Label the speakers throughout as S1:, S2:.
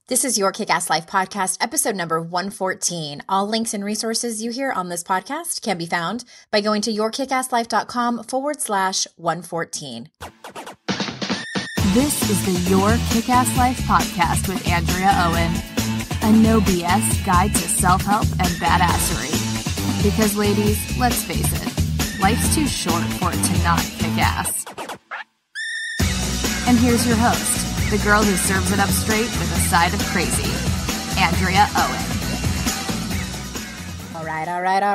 S1: This is your Kick-Ass Life podcast, episode number 114. All links and resources you hear on this podcast can be found by going to yourkickasslife.com/114.
S2: This is the Your Kick-Ass Life podcast with Andrea Owen, a no BS guide to self-help and badassery. Because ladies, let's face it, life's too short for it to not kick ass. And here's your host, the girl who serves it up straight with a side of crazy, Andrea Owen.
S1: All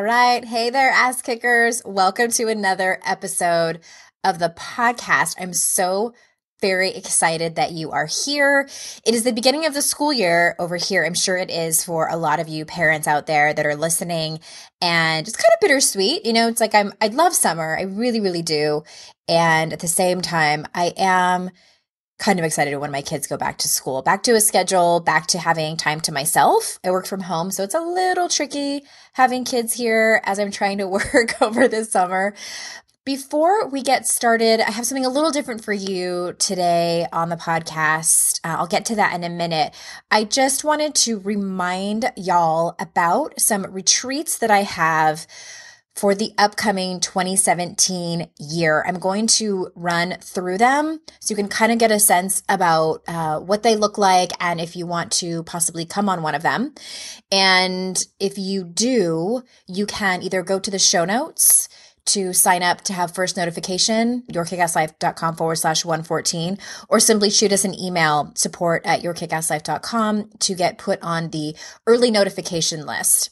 S1: right. Hey there, ass kickers. Welcome to another episode of the podcast. I'm so very excited that you are here. It is the beginning of the school year over here. I'm sure it is for a lot of you parents out there that are listening, and it's kind of bittersweet. You know, it's like I love summer. I really, really do. And at the same time, I am kind of excited when my kids go back to school, back to a schedule, back to having time to myself. I work from home, so it's a little tricky having kids here as I'm trying to work over this summer. Before we get started, I have something a little different for you today on the podcast. I'll get to that in a minute. I just wanted to remind y'all about some retreats that I have for the upcoming 2017 year. I'm going to run through them so you can kind of get a sense about what they look like and if you want to possibly come on one of them. And if you do, you can either go to the show notes to sign up to have first notification, yourkickasslife.com/114, or simply shoot us an email, support@yourkickasslife.com, to get put on the early notification list.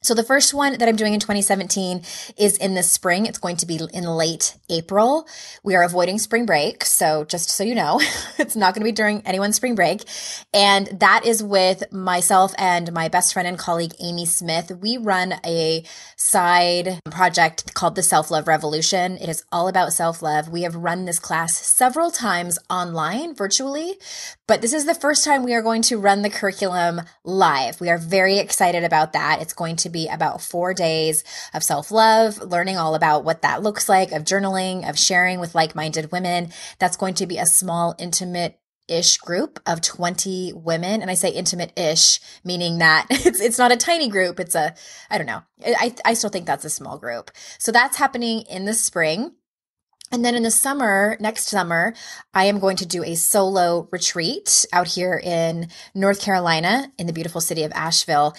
S1: So the first one that I'm doing in 2017 is in the spring. It's going to be in late April. We are avoiding spring break. So just so you know, it's not going to be during anyone's spring break. And that is with myself and my best friend and colleague, Amy Smith. We run a side project called the Self-Love Revolution. It is all about self-love. We have run this class several times online, virtually, but this is the first time we are going to run the curriculum live. We are very excited about that. It's going to be about 4 days of self-love, learning all about what that looks like, of journaling, of sharing with like-minded women. That's going to be a small, intimate-ish group of 20 women. And I say intimate-ish, meaning that it's not a tiny group. It's I don't know. I still think that's a small group. So that's happening in the spring. And then in the summer, next summer, I am going to do a solo retreat out here in North Carolina in the beautiful city of Asheville.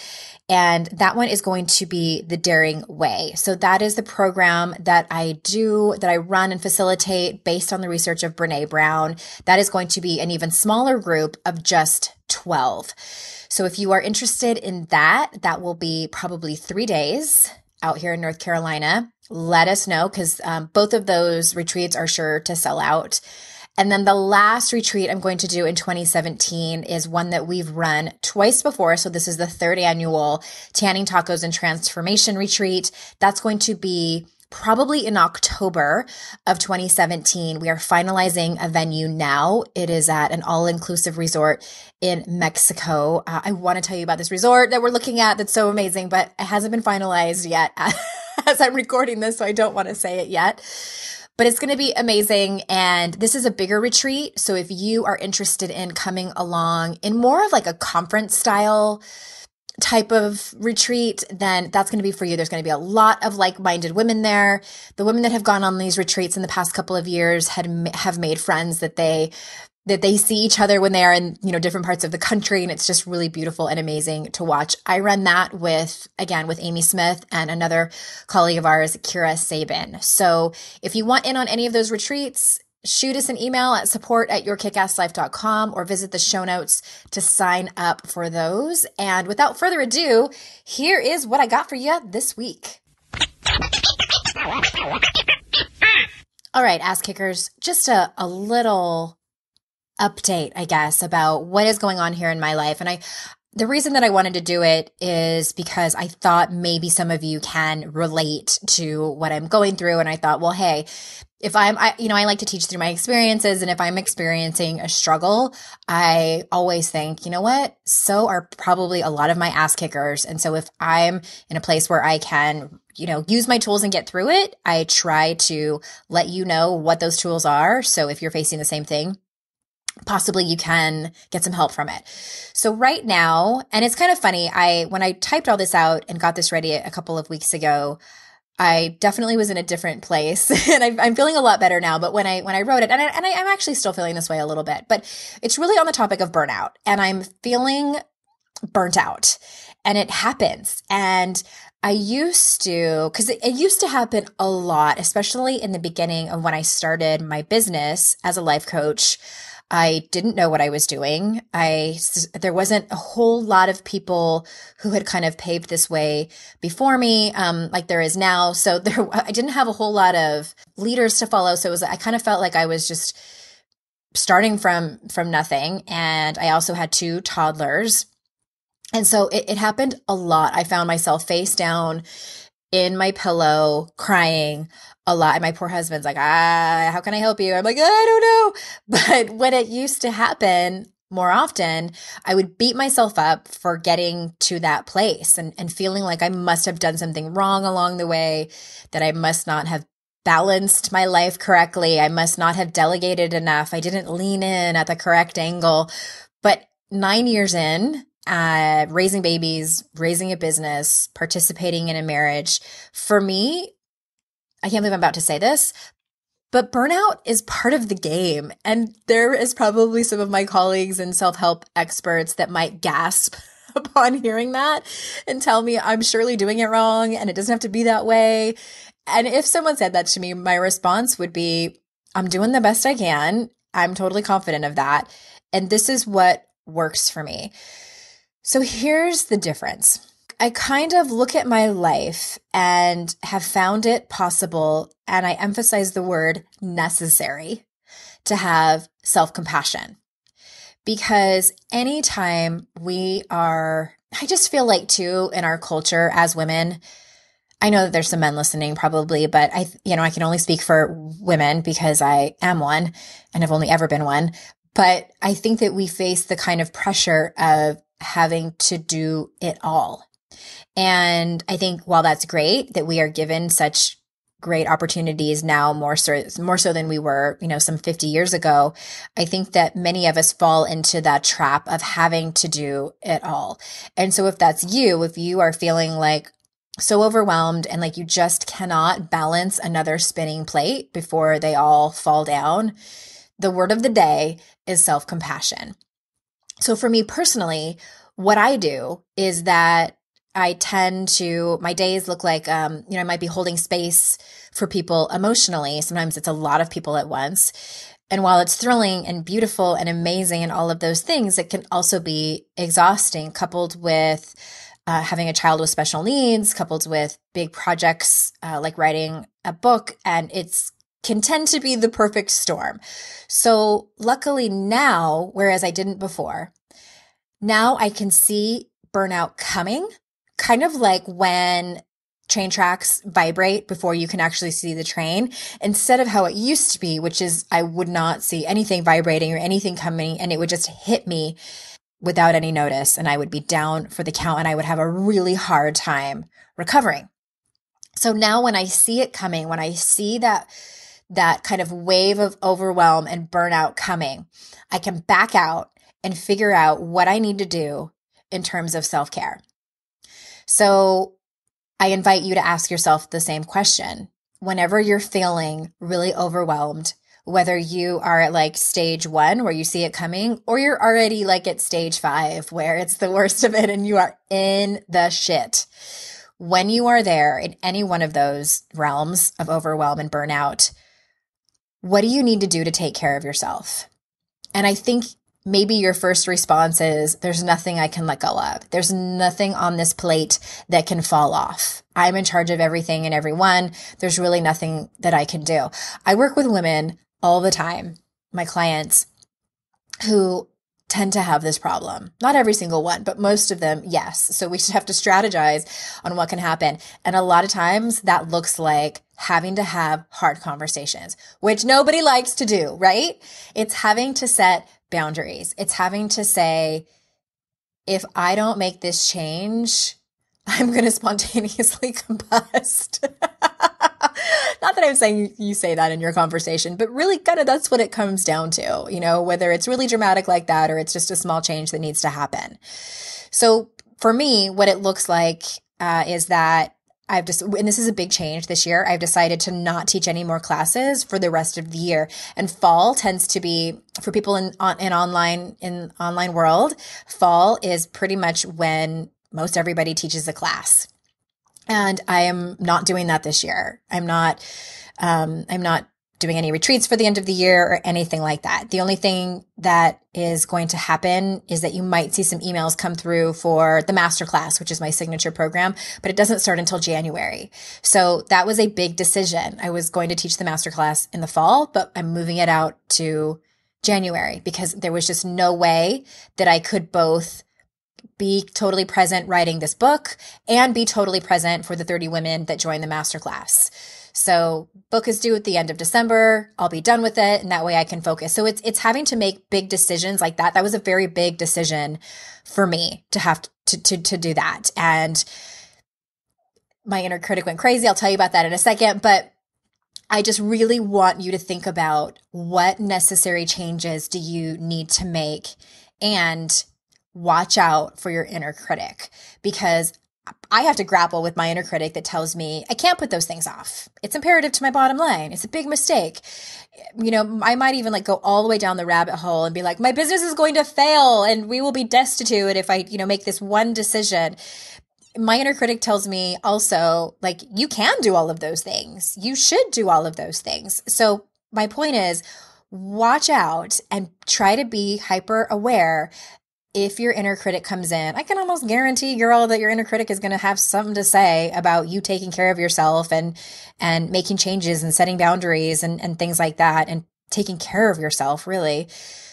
S1: And that one is going to be the Daring Way. So that is the program that I do, that I run and facilitate based on the research of Brene Brown. That is going to be an even smaller group of just 12. So if you are interested in that, that will be probably 3 days out here in North Carolina. Let us know, because both of those retreats are sure to sell out. And then the last retreat I'm going to do in 2017 is one that we've run twice before. So this is the third annual Tanning, Tacos, and Transformation Retreat. That's going to be probably in October of 2017. We are finalizing a venue now. It is at an all-inclusive resort in Mexico. I want to tell you about this resort that we're looking at that's so amazing, but it hasn't been finalized yet as I'm recording this, so I don't want to say it yet. But it's going to be amazing. And this is a bigger retreat. So if you are interested in coming along in more of like a conference style type of retreat, then that's going to be for you. There's going to be a lot of like-minded women there. The women that have gone on these retreats in the past couple of years have made friends that they see each other when they are in, different parts of the country. And it's just really beautiful and amazing to watch. I run that with Amy Smith and another colleague of ours, Kira Sabin. So if you want in on any of those retreats, shoot us an email at support@yourkickasslife.com or visit the show notes to sign up for those. And without further ado, here is what I got for you this week. All right, ass kickers, just a little update, I guess, about what is going on here in my life. And the reason that I wanted to do it is because I thought maybe some of you can relate to what I'm going through. And I thought, well, hey, if I like to teach through my experiences, and if I'm experiencing a struggle, I always think, you know what? So are probably a lot of my ass kickers. And so if I'm in a place where I can, use my tools and get through it, I try to let you know what those tools are. So if you're facing the same thing, possibly you can get some help from it. So right now, and it's kind of funny, when I typed all this out and got this ready a couple of weeks ago, I definitely was in a different place, and I'm feeling a lot better now. But when I wrote it, and I'm actually still feeling this way a little bit, but it's really on the topic of burnout, and I'm feeling burnt out, and it happens. And I used to, because it used to happen a lot, especially in the beginning of when I started my business as a life coach. I didn't know what I was doing. There wasn't a whole lot of people who had kind of paved this way before me, like there is now. So I didn't have a whole lot of leaders to follow. So I kind of felt like I was just starting from nothing. And I also had 2 toddlers. And so it happened a lot. I found myself face down in my pillow, crying a lot. And my poor husband's like, how can I help you? I'm like, I don't know. But when it used to happen more often, I would beat myself up for getting to that place and feeling like I must have done something wrong along the way, that I must not have balanced my life correctly. I must not have delegated enough. I didn't lean in at the correct angle. But 9 years in, raising babies, raising a business, participating in a marriage, for me, I can't believe I'm about to say this, but burnout is part of the game. And there is probably some of my colleagues and self-help experts that might gasp upon hearing that and tell me I'm surely doing it wrong and it doesn't have to be that way. And if someone said that to me, my response would be, I'm doing the best I can. I'm totally confident of that. And this is what works for me. So here's the difference. I kind of look at my life and have found it possible, and I emphasize the word necessary, to have self-compassion. Because anytime I just feel like too, in our culture as women, I know that there's some men listening probably, but I can only speak for women because I am one and I've only ever been one. But I think that we face the kind of pressure of having to do it all. And I think while that's great that we are given such great opportunities now, more so than we were, some 50 years ago, I think that many of us fall into that trap of having to do it all. And so if that's you, if you are feeling like so overwhelmed and like you just cannot balance another spinning plate before they all fall down, the word of the day is self-compassion. So for me personally, what I do is that my days look like, I might be holding space for people emotionally. Sometimes it's a lot of people at once. And while it's thrilling and beautiful and amazing and all of those things, it can also be exhausting, coupled with having a child with special needs, coupled with big projects like writing a book. And can tend to be the perfect storm. So luckily now, whereas I didn't before, now I can see burnout coming, kind of like when train tracks vibrate before you can actually see the train, instead of how it used to be, which is I would not see anything vibrating or anything coming, and it would just hit me without any notice, and I would be down for the count, and I would have a really hard time recovering. So now when I see it coming, when I see that kind of wave of overwhelm and burnout coming, I can back out and figure out what I need to do in terms of self-care. So I invite you to ask yourself the same question. Whenever you're feeling really overwhelmed, whether you are at like stage 1 where you see it coming, or you're already like at stage 5 where it's the worst of it and you are in the shit. When you are there in any one of those realms of overwhelm and burnout, what do you need to do to take care of yourself? And I think maybe your first response is, there's nothing I can let go of. There's nothing on this plate that can fall off. I'm in charge of everything and everyone. There's really nothing that I can do. I work with women all the time, my clients, who tend to have this problem. Not every single one, but most of them, yes. So we just have to strategize on what can happen. And a lot of times that looks like having to have hard conversations, which nobody likes to do, right? It's having to set boundaries. It's having to say, if I don't make this change, I'm going to spontaneously combust. Not that I'm saying you say that in your conversation, but really kind of that's what it comes down to, whether it's really dramatic like that or it's just a small change that needs to happen. So for me, what it looks like is that and this is a big change this year, I've decided to not teach any more classes for the rest of the year. And fall tends to be, for people in online world, fall is pretty much when most everybody teaches a class. And I am not doing that this year. I'm not doing any retreats for the end of the year or anything like that. The only thing that is going to happen is that you might see some emails come through for the masterclass, which is my signature program, but it doesn't start until January. So that was a big decision. I was going to teach the masterclass in the fall, but I'm moving it out to January because there was just no way that I could both be totally present writing this book and be totally present for the 30 women that join the masterclass. So book is due at the end of December. I'll be done with it. And that way I can focus. So it's having to make big decisions like that. That was a very big decision for me to have to do that. And my inner critic went crazy. I'll tell you about that in a second, but I just really want you to think about what necessary changes do you need to make, and watch out for your inner critic, because I have to grapple with my inner critic that tells me I can't put those things off. It's imperative to my bottom line. It's a big mistake. I might even go all the way down the rabbit hole and be like, my business is going to fail and we will be destitute if I, make this one decision. My inner critic tells me also, you can do all of those things. You should do all of those things. So my point is, watch out and try to be hyper aware. If your inner critic comes in, I can almost guarantee, girl, that your inner critic is going to have something to say about you taking care of yourself and making changes and setting boundaries and things like that, and taking care of yourself, really.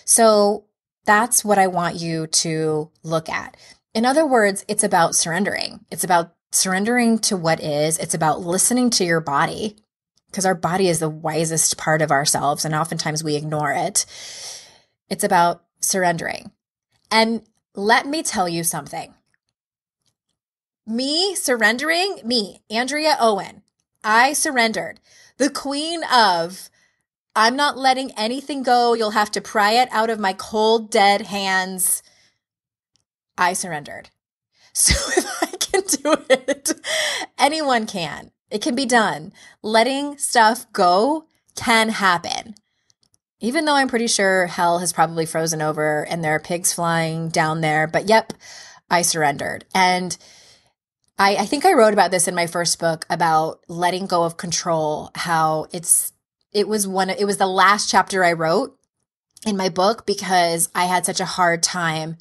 S1: So that's what I want you to look at. In other words, it's about surrendering. It's about surrendering to what is. It's about listening to your body, because our body is the wisest part of ourselves, and oftentimes we ignore it. It's about surrendering. And let me tell you something. Andrea Owen, I surrendered. The queen of, I'm not letting anything go. You'll have to pry it out of my cold, dead hands. I surrendered. So if I can do it, anyone can. It can be done. Letting stuff go can happen. Even though I'm pretty sure hell has probably frozen over and there are pigs flying down there. But yep, I surrendered. And I think I wrote about this in my first book about letting go of control, how it was the last chapter I wrote in my book because I had such a hard time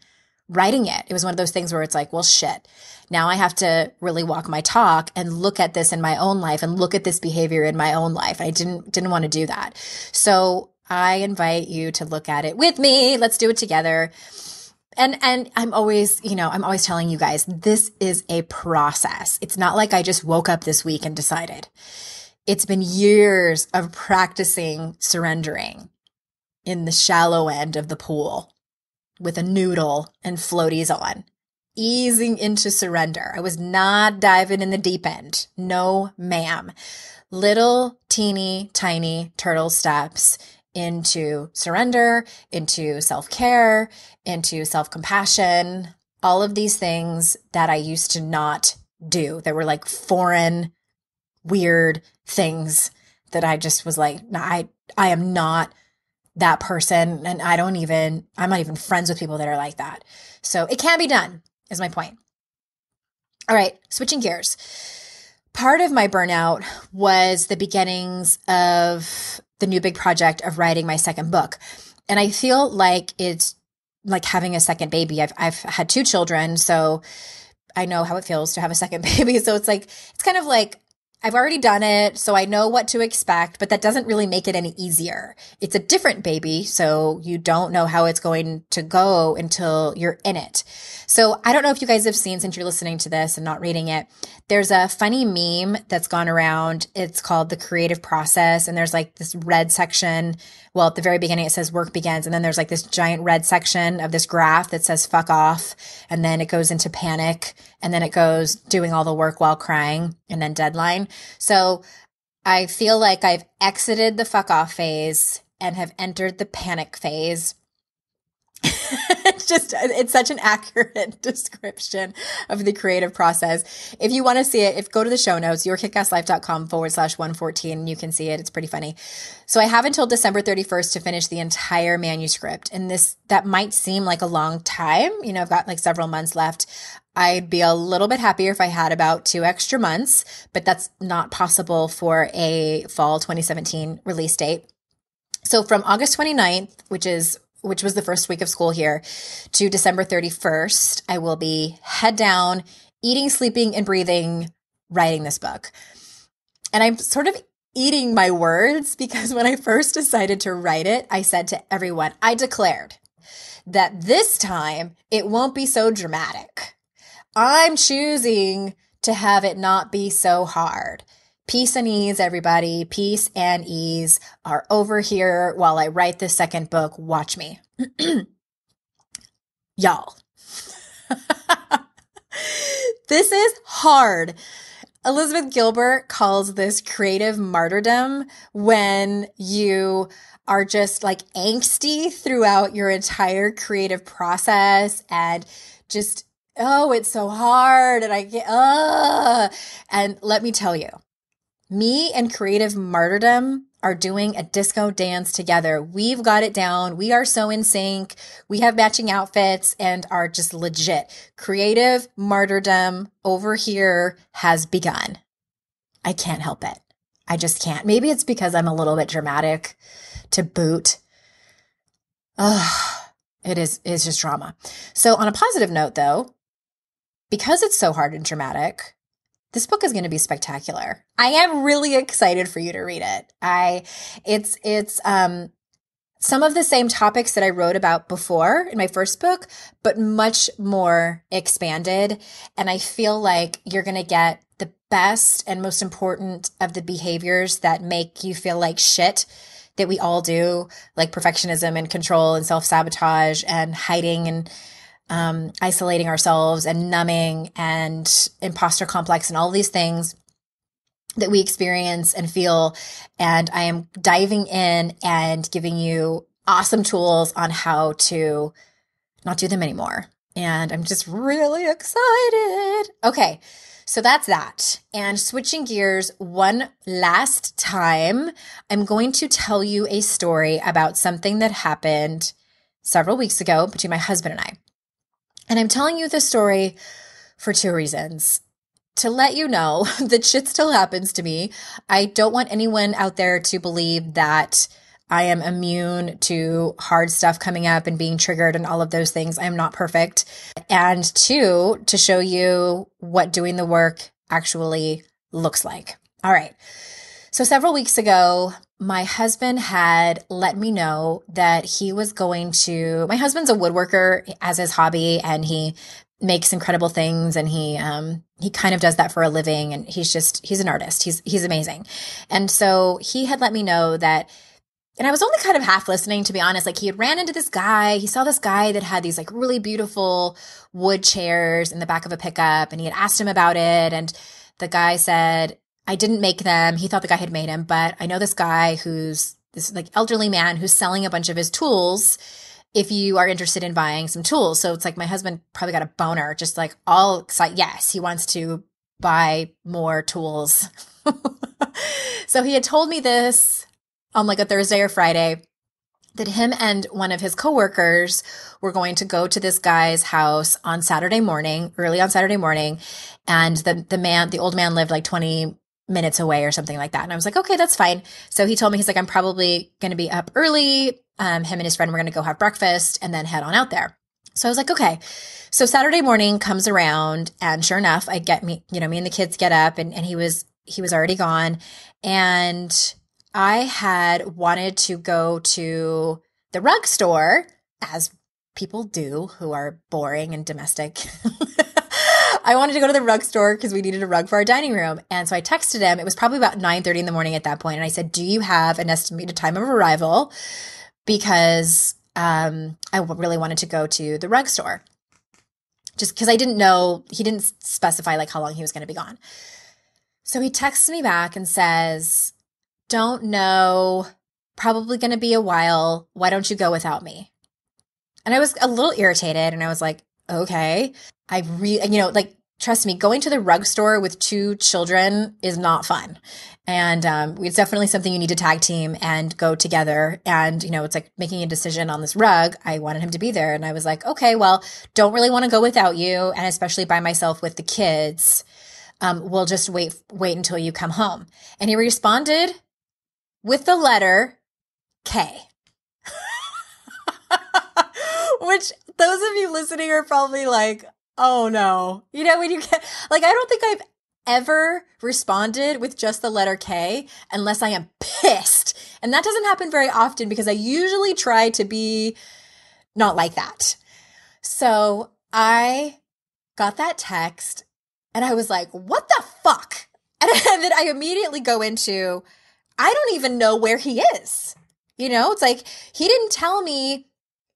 S1: writing it. It was one of those things where it's like, well, shit. Now I have to really walk my talk and look at this in my own life and look at this behavior in my own life. I didn't want to do that. So I invite you to look at it with me. Let's do it together. And I'm always telling you guys, this is a process. It's not like I just woke up this week and decided. It's been years of practicing surrendering in the shallow end of the pool with a noodle and floaties on, easing into surrender. I was not diving in the deep end. No, ma'am. Little teeny tiny turtle steps into surrender, into self-care, into self-compassion, all of these things that I used to not do. That were like foreign, weird things that I just was like, nah, I am not that person. And I'm not even friends with people that are like that. So it can be done, is my point. All right, switching gears. Part of my burnout was the beginnings of the new big project of writing my second book. And I feel like it's like having a second baby. I've had 2 children, so I know how it feels to have a second baby. So it's kind of like I've already done it, so I know what to expect, but that doesn't really make it any easier. It's a different baby, so you don't know how it's going to go until you're in it. So I don't know if you guys have seen, since you're listening to this and not reading it, there's a funny meme that's gone around. It's called The Creative Process, and there's like this red section. Well, at the very beginning, it says work begins, and then there's like this giant red section of this graph that says fuck off, and then it goes into panic, and then it goes doing all the work while crying, and then deadline. So I feel like I've exited the fuck off phase and have entered the panic phase. It's such an accurate description of the creative process. If you want to see it, go to the show notes, yourkickasslife.com/114. You can see it. It's pretty funny. So I have until December 31st to finish the entire manuscript. And that might seem like a long time. I've got like several months left. I'd be a little bit happier if I had about 2 extra months, but that's not possible for a fall 2017 release date. So from August 29th, which was the first week of school here, to December 31st, I will be head down, eating, sleeping, and breathing, writing this book. And I'm sort of eating my words because when I first decided to write it, I said to everyone, I declared that this time it won't be so dramatic. I'm choosing to have it not be so hard. Peace and ease, everybody. Peace and ease are over here while I write the second book. Watch me. Y'all. This is hard. Elizabeth Gilbert calls this creative martyrdom when you are just like angsty throughout your entire creative process and just, oh, it's so hard. And and let me tell you, me and creative martyrdom are doing a disco dance together. We've got it down. We are so in sync. We have matching outfits and are just legit. Creative martyrdom over here has begun. I can't help it. I just can't. Maybe it's because I'm a little bit dramatic to boot. It's just drama. So on a positive note though, because it's so hard and dramatic, this book is going to be spectacular. I am really excited for you to read it. It's some of the same topics that I wrote about before in my first book, but much more expanded. And I feel like you're going to get the best and most important of the behaviors that make you feel like shit that we all do, like perfectionism and control and self-sabotage and hiding and isolating ourselves and numbing and imposter complex and all these things that we experience and feel. And I am diving in and giving you awesome tools on how to not do them anymore. And I'm just really excited. Okay. So that's that. And switching gears one last time, I'm going to tell you a story about something that happened several weeks ago between my husband and I. And I'm telling you this story for 2 reasons. To let you know that shit still happens to me. I don't want anyone out there to believe that I am immune to hard stuff coming up and being triggered and all of those things. I am not perfect. And 2, to show you what doing the work actually looks like. All right. So several weeks ago, my husband had let me know that he was going to, my husband's a woodworker as his hobby, and he makes incredible things, and he kind of does that for a living, and he's an artist. He's amazing. And so he had let me know that, and I was only kind of half listening, to be honest. Like, he had ran into this guy. He saw this guy that had these like really beautiful wood chairs in the back of a pickup, and he had asked him about it. And the guy said, I didn't make them. He thought the guy had made them, but I know this guy who's this like elderly man who's selling a bunch of his tools if you are interested in buying some tools. So it's like my husband probably got a boner, just like all excited. Yes, he wants to buy more tools. So he had told me this on like a Thursday or Friday, that him and one of his coworkers were going to go to this guy's house on Saturday morning, early on Saturday morning. And the old man lived like 20 minutes away or something like that. And I was like, okay, that's fine. So he told me, he's like, I'm probably going to be up early. Him and his friend were going to go have breakfast and then head on out there. So I was like, okay. So Saturday morning comes around, and sure enough, me and the kids get up, and he was already gone. And I had wanted to go to the rug store, as people do who are boring and domestic. I wanted to go to the rug store because we needed a rug for our dining room. And so I texted him. It was probably about 9:30 in the morning at that point. And I said, do you have an estimated time of arrival? Because I really wanted to go to the rug store. Just because I didn't know, he didn't specify like how long he was going to be gone. So he texts me back and says, don't know, probably going to be a while. Why don't you go without me? And I was a little irritated and I was like, okay. Trust me, going to the rug store with 2 children is not fun. And it's definitely something you need to tag team and go together. And, it's like making a decision on this rug. I wanted him to be there. And I was like, okay, well, don't really want to go without you. And especially by myself with the kids. We'll just wait until you come home. And he responded with the letter K. Which those of you listening are probably like, oh no. When you get, I don't think I've ever responded with just the letter K unless I am pissed. And that doesn't happen very often because I usually try to be not like that. So I got that text and I was like, what the fuck? And then I immediately go into, I don't even know where he is. It's like, he didn't tell me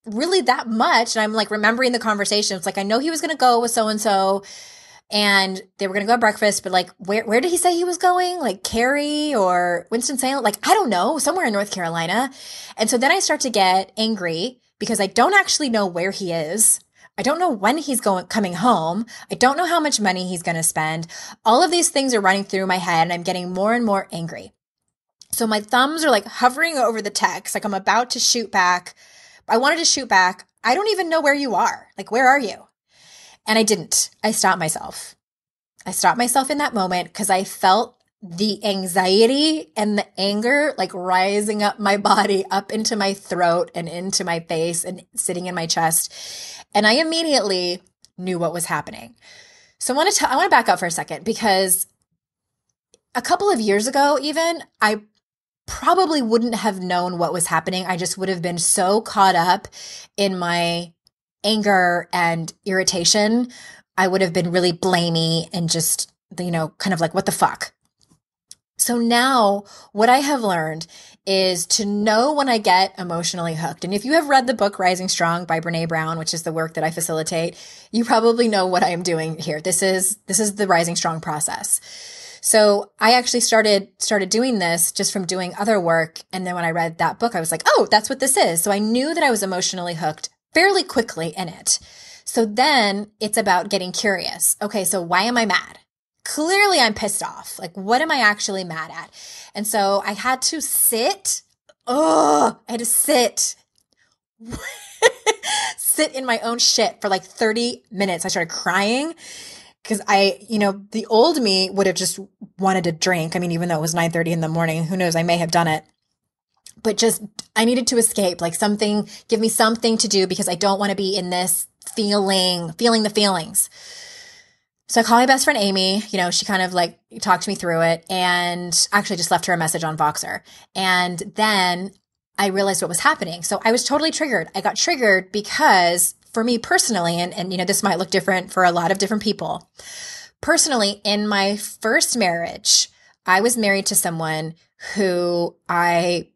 S1: really that much. And I'm like remembering the conversation. It's like, I know he was going to go with so-and-so and they were going to go to breakfast, but where did he say he was going? Like Cary or Winston-Salem? I don't know, somewhere in North Carolina. And so then I start to get angry because I don't actually know where he is. I don't know when he's coming home. I don't know how much money he's going to spend. All of these things are running through my head and I'm getting more and more angry. So my thumbs are hovering over the text. I'm about to shoot back. I wanted to shoot back. I don't even know where you are. Where are you? And I didn't. I stopped myself. I stopped myself in that moment because I felt the anxiety and the anger rising up my body, up into my throat and into my face and sitting in my chest. And I immediately knew what was happening. So I want to back up for a second because a couple of years ago, even, I probably wouldn't have known what was happening. I just would have been so caught up in my anger and irritation. I would have been really blamey and just, kind of what the fuck? So now what I have learned is to know when I get emotionally hooked. And if you have read the book Rising Strong by Brene Brown, which is the work that I facilitate, you probably know what I am doing here. This is the Rising Strong process. So I actually started doing this just from doing other work. And then when I read that book, I was like, oh, that's what this is. So I knew that I was emotionally hooked fairly quickly in it. So then it's about getting curious. Okay, so why am I mad? Clearly I'm pissed off. What am I actually mad at? And so I had to sit. I had to sit in my own shit for 30 minutes. I started crying. Because the old me would have just wanted to drink. I mean, even though it was 9:30 in the morning, who knows, I may have done it. But just, I needed to escape, give me something to do because I don't want to be in this feeling the feelings. So I called my best friend, Amy, she kind of talked me through it and actually just left her a message on Voxer. And then I realized what was happening. So I was totally triggered. I got triggered because for me personally, and this might look different for a lot of different people. Personally, in my first marriage, I was married to someone who I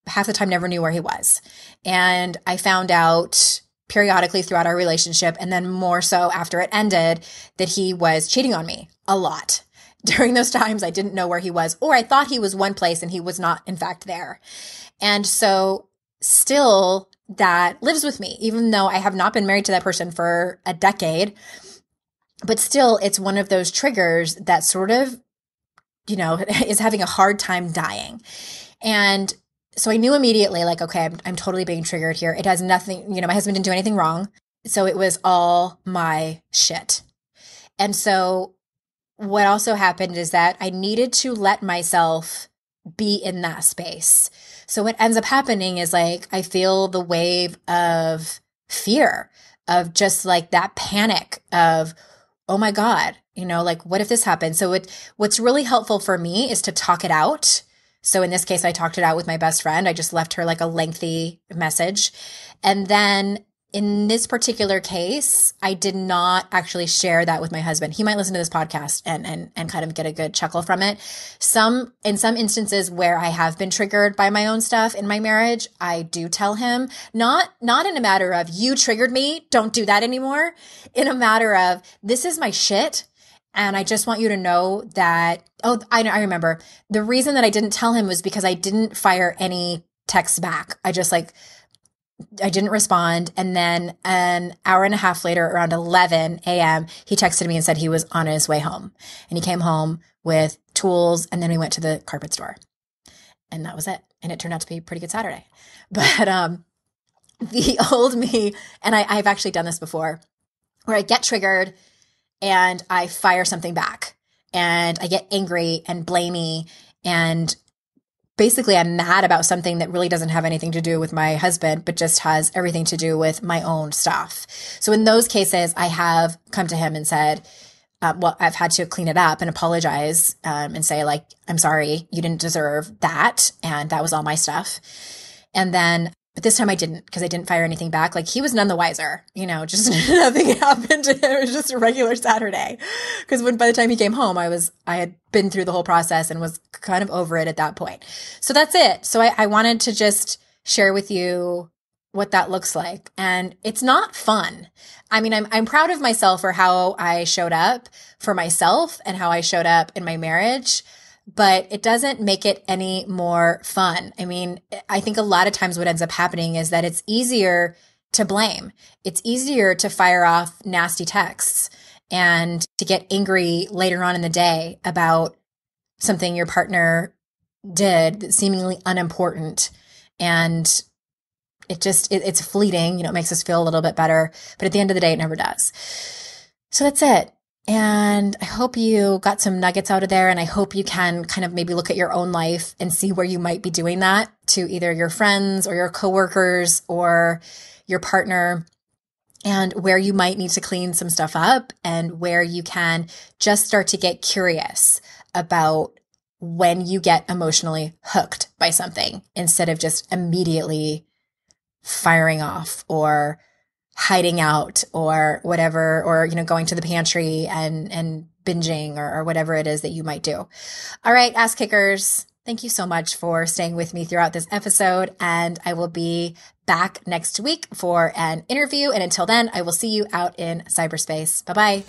S1: half the time never knew where he was. And I found out periodically throughout our relationship, and then more so after it ended, that he was cheating on me a lot. During those times, I didn't know where he was, or I thought he was one place and he was not, in fact, there. And so still, that lives with me, even though I have not been married to that person for a decade. But still, it's one of those triggers that sort of, is having a hard time dying. And so I knew immediately, okay, I'm totally being triggered here. It has nothing, my husband didn't do anything wrong. So it was all my shit. And so what also happened is that I needed to let myself be in that space. So what ends up happening is I feel the wave of fear, of just that panic of, oh my God, what if this happens? So what's really helpful for me is to talk it out. So in this case, I talked it out with my best friend. I just left her a lengthy message. And then in this particular case, I did not actually share that with my husband. He might listen to this podcast and kind of get a good chuckle from it. In some instances where I have been triggered by my own stuff in my marriage, I do tell him, not in a matter of you triggered me, don't do that anymore. In a matter of this is my shit And I just want you to know that, I remember. The reason that I didn't tell him was because I didn't fire any texts back. I didn't respond. And then an hour and a half later, around 11 a.m., he texted me and said he was on his way home. And he came home with tools, and then we went to the carpet store. And that was it. And it turned out to be a pretty good Saturday. But the old me, and I've actually done this before, where I get triggered and I fire something back and I get angry and blamey, and basically I'm mad about something that really doesn't have anything to do with my husband, but just has everything to do with my own stuff. So in those cases, I have come to him and said, I've had to clean it up and apologize and say, like, I'm sorry, you didn't deserve that. And that was all my stuff. And then, but this time I didn't, because I didn't fire anything back. Like, he was none the wiser, just nothing happened to him. It was just a regular Saturday. Because by the time he came home, I had been through the whole process and was kind of over it at that point. So that's it. So I wanted to just share with you what that looks like. And it's not fun. I mean, I'm proud of myself for how I showed up for myself and how I showed up in my marriage, but it doesn't make it any more fun. I mean, I think a lot of times what ends up happening is that it's easier to blame. It's easier to fire off nasty texts and to get angry later on in the day about something your partner did that's seemingly unimportant. And it's fleeting, it makes us feel a little bit better, but at the end of the day, it never does. So that's it. And I hope you got some nuggets out of there, and I hope you can kind of maybe look at your own life and see where you might be doing that to either your friends or your coworkers or your partner, and where you might need to clean some stuff up, and where you can just start to get curious about when you get emotionally hooked by something instead of just immediately firing off or hiding out or whatever, or, going to the pantry and binging or whatever it is that you might do. All right, ass kickers, thank you so much for staying with me throughout this episode. And I will be back next week for an interview. And until then, I will see you out in cyberspace. Bye-bye.